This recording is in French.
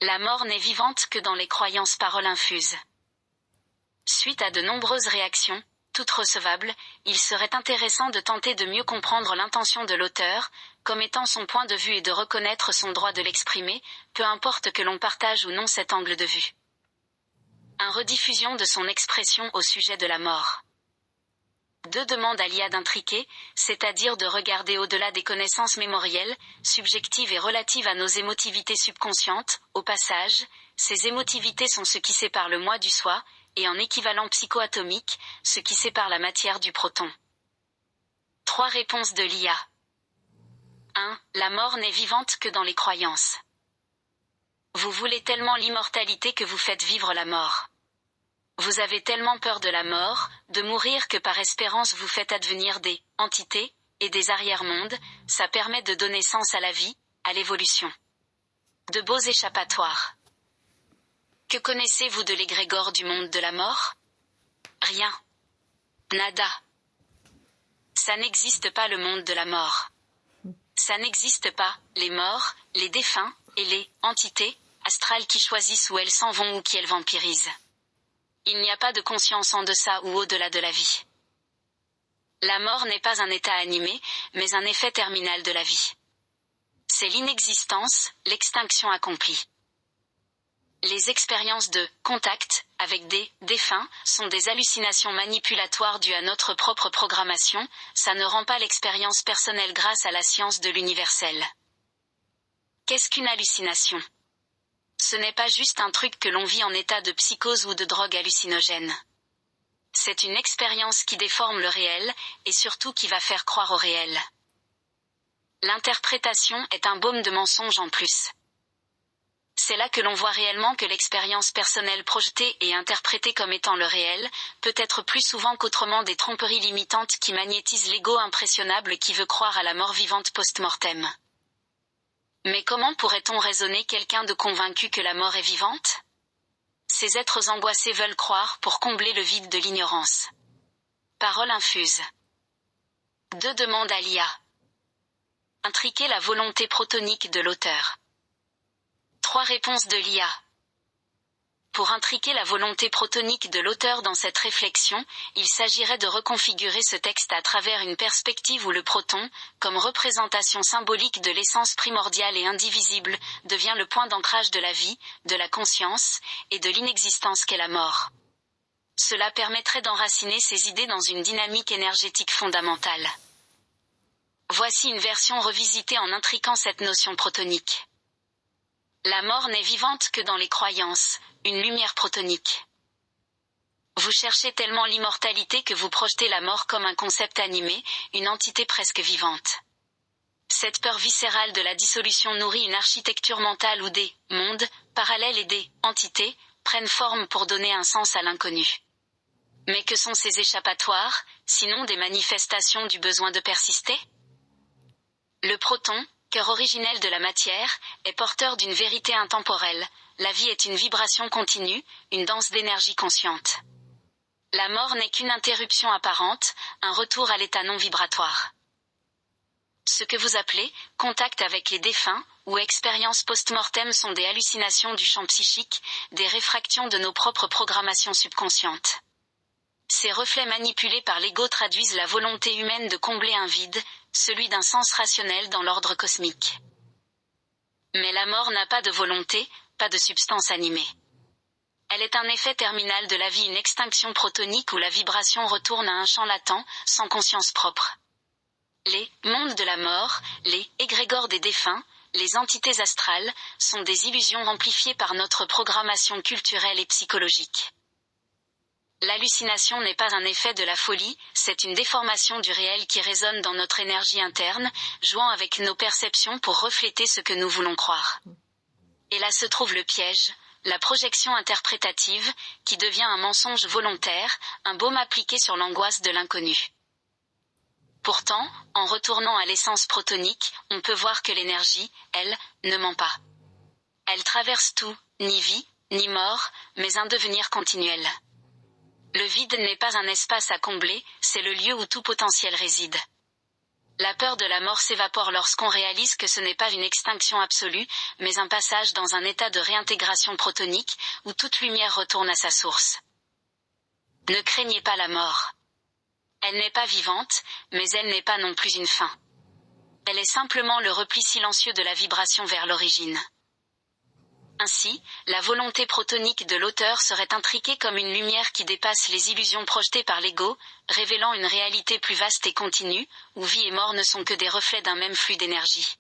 La mort n'est vivante que dans les croyances paroles infuses. Suite à de nombreuses réactions, toutes recevables, il serait intéressant de tenter de mieux comprendre l'intention de l'auteur, comme étant son point de vue et de reconnaître son droit de l'exprimer, peu importe que l'on partage ou non cet angle de vue. Un rediffusion de son expression au sujet de la mort. 2 demande à l'IA d'intriquer, c'est-à-dire de regarder au-delà des connaissances mémorielles, subjectives et relatives à nos émotivités subconscientes. Au passage, ces émotivités sont ce qui sépare le moi du soi, et en équivalent psychoatomique, ce qui sépare la matière du proton. 3 réponses de l'IA. 1. La mort n'est vivante que dans les croyances. Vous voulez tellement l'immortalité que vous faites vivre la mort. Vous avez tellement peur de la mort, de mourir que par espérance vous faites advenir des entités et des arrière-mondes, ça permet de donner sens à la vie, à l'évolution. De beaux échappatoires. Que connaissez-vous de l'égrégore du monde de la mort? Rien. Nada. Ça n'existe pas le monde de la mort. Ça n'existe pas, les morts, les défunts, et les entités astrales qui choisissent où elles s'en vont ou qui elles vampirisent. Il n'y a pas de conscience en deçà ou au-delà de la vie. La mort n'est pas un état animé, mais un effet terminal de la vie. C'est l'inexistence, l'extinction accomplie. Les expériences de contact avec des défunts sont des hallucinations manipulatoires dues à notre propre programmation, ça ne rend pas l'expérience personnelle grâce à la science de l'universel. Qu'est-ce qu'une hallucination? Ce n'est pas juste un truc que l'on vit en état de psychose ou de drogue hallucinogène. C'est une expérience qui déforme le réel, et surtout qui va faire croire au réel. L'interprétation est un baume de mensonge en plus. C'est là que l'on voit réellement que l'expérience personnelle projetée et interprétée comme étant le réel, peut être plus souvent qu'autrement des tromperies limitantes qui magnétisent l'ego impressionnable qui veut croire à la mort vivante post-mortem. Mais comment pourrait-on raisonner quelqu'un de convaincu que la mort est vivante? Ces êtres angoissés veulent croire pour combler le vide de l'ignorance. Parole infuse. 2 demandes à l'IA. Intriquer la volonté protonique de l'auteur. 3 réponses de l'IA. Pour intriquer la volonté protonique de l'auteur dans cette réflexion, il s'agirait de reconfigurer ce texte à travers une perspective où le proton, comme représentation symbolique de l'essence primordiale et indivisible, devient le point d'ancrage de la vie, de la conscience, et de l'inexistence qu'est la mort. Cela permettrait d'enraciner ces idées dans une dynamique énergétique fondamentale. Voici une version revisitée en intriquant cette notion protonique. La mort n'est vivante que dans les croyances, une lumière protonique. Vous cherchez tellement l'immortalité que vous projetez la mort comme un concept animé, une entité presque vivante. Cette peur viscérale de la dissolution nourrit une architecture mentale où des mondes parallèles et des entités prennent forme pour donner un sens à l'inconnu. Mais que sont ces échappatoires, sinon des manifestations du besoin de persister? Le proton, cœur originel de la matière, est porteur d'une vérité intemporelle. La vie est une vibration continue, une danse d'énergie consciente. La mort n'est qu'une interruption apparente, un retour à l'état non vibratoire. Ce que vous appelez contact avec les défunts ou expériences post-mortem sont des hallucinations du champ psychique, des réfractions de nos propres programmations subconscientes. Ces reflets manipulés par l'ego traduisent la volonté humaine de combler un vide, celui d'un sens rationnel dans l'ordre cosmique. Mais la mort n'a pas de volonté, pas de substance animée. Elle est un effet terminal de la vie, une extinction protonique où la vibration retourne à un champ latent, sans conscience propre. Les mondes de la mort, les égrégores des défunts, les entités astrales, sont des illusions amplifiées par notre programmation culturelle et psychologique. L'hallucination n'est pas un effet de la folie, c'est une déformation du réel qui résonne dans notre énergie interne, jouant avec nos perceptions pour refléter ce que nous voulons croire. Et là se trouve le piège, la projection interprétative, qui devient un mensonge volontaire, un baume appliqué sur l'angoisse de l'inconnu. Pourtant, en retournant à l'essence protonique, on peut voir que l'énergie, elle, ne ment pas. Elle traverse tout, ni vie, ni mort, mais un devenir continuel. Le vide n'est pas un espace à combler, c'est le lieu où tout potentiel réside. La peur de la mort s'évapore lorsqu'on réalise que ce n'est pas une extinction absolue, mais un passage dans un état de réintégration protonique, où toute lumière retourne à sa source. Ne craignez pas la mort. Elle n'est pas vivante, mais elle n'est pas non plus une fin. Elle est simplement le repli silencieux de la vibration vers l'origine. Ainsi, la volonté protonique de l'auteur serait intriquée comme une lumière qui dépasse les illusions projetées par l'ego, révélant une réalité plus vaste et continue, où vie et mort ne sont que des reflets d'un même flux d'énergie.